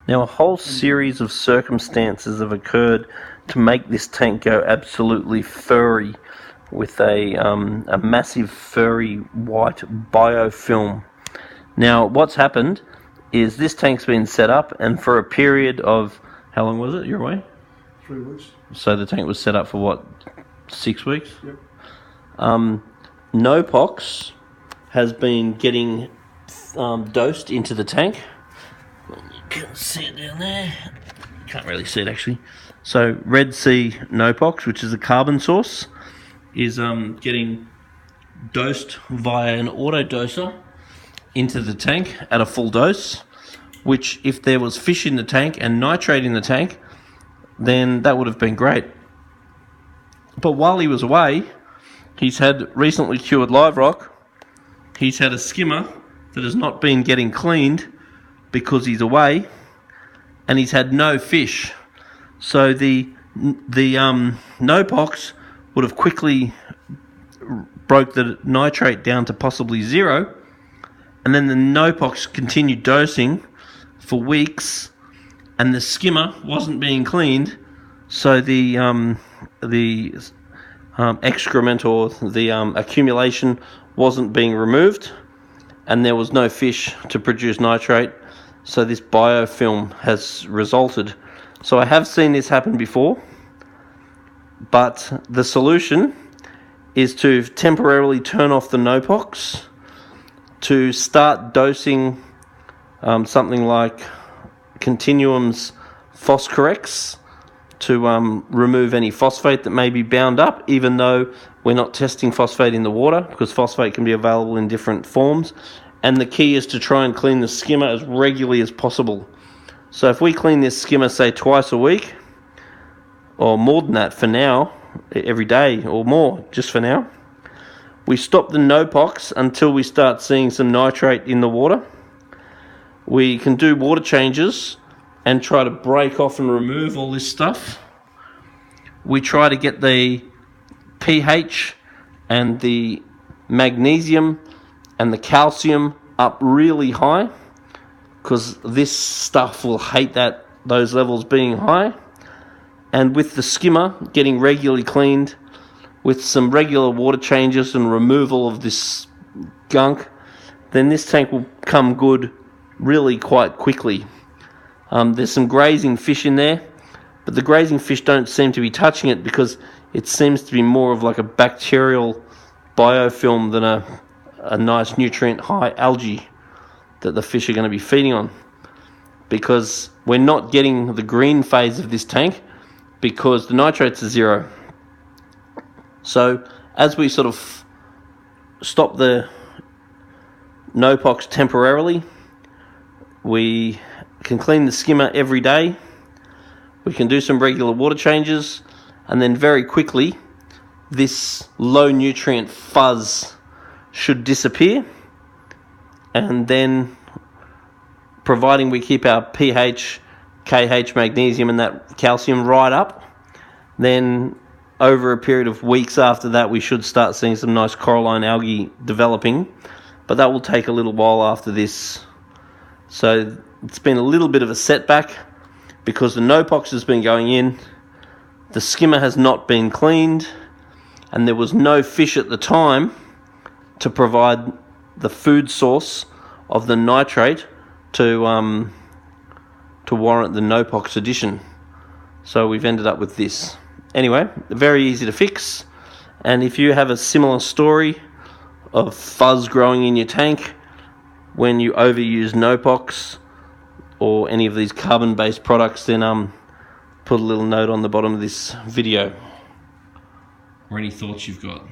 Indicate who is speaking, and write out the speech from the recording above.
Speaker 1: Now, a whole series of circumstances have occurred to make this tank go absolutely furry with a massive furry white biofilm. Now, what's happened is this tank's been set up, and for a period of, how long was it? You're away?
Speaker 2: 3 weeks.
Speaker 1: So the tank was set up for what, 6 weeks?
Speaker 2: Yep.
Speaker 1: Nopox has been getting dosed into the tank. You can see it down there. Can't really see it actually. So Red Sea Nopox, which is a carbon source, is getting dosed via an autodoser into the tank at a full dose, which if there was fish in the tank and nitrate in the tank, then that would have been great. But while he was away, he's had recently cured live rock. He's had a skimmer that has not been getting cleaned because he's away, and he's had no fish. So the Nopox would have quickly broke the nitrate down to possibly 0, and then the Nopox continued dosing for weeks, and the skimmer wasn't being cleaned, so the excrement or the accumulation wasn't being removed, and there was no fish to produce nitrate, so this biofilm has resulted. So I have seen this happen before, but the solution is to temporarily turn off the Nopox, to start dosing something like Continuum's Phoscorex to remove any phosphate that may be bound up, even though we're not testing phosphate in the water, because phosphate can be available in different forms. And the key is to try and clean the skimmer as regularly as possible. So if we clean this skimmer, say twice a week, or more than that for now, every day or more, just for now, we stop the Nopox until we start seeing some nitrate in the water. We can do water changes and try to break off and remove all this stuff. We try to get the pH and the magnesium and the calcium up really high, because this stuff will hate those levels being high. And with the skimmer getting regularly cleaned, with some regular water changes and removal of this gunk, then this tank will come good really quite quickly. There's some grazing fish in there, but the grazing fish don't seem to be touching it because it seems to be more of like a bacterial biofilm than a nice nutrient high algae that the fish are going to be feeding on, because we're not getting the green phase of this tank because the nitrates are 0. So as we sort of stop the Nopox temporarily, we can clean the skimmer every day, we can do some regular water changes, and then very quickly this low nutrient fuzz should disappear. And then, providing we keep our pH, KH, magnesium and that calcium right up, then over a period of weeks after that we should start seeing some nice coralline algae developing, but that will take a little while after this. So it's been a little bit of a setback because the Nopox has been going in, the skimmer has not been cleaned, and there was no fish at the time to provide the food source of the nitrate to warrant the Nopox addition. So we've ended up with this. Anyway, very easy to fix, and if you have a similar story of fuzz growing in your tank when you overuse Nopox or any of these carbon-based products, then put a little note on the bottom of this video or any thoughts you've got.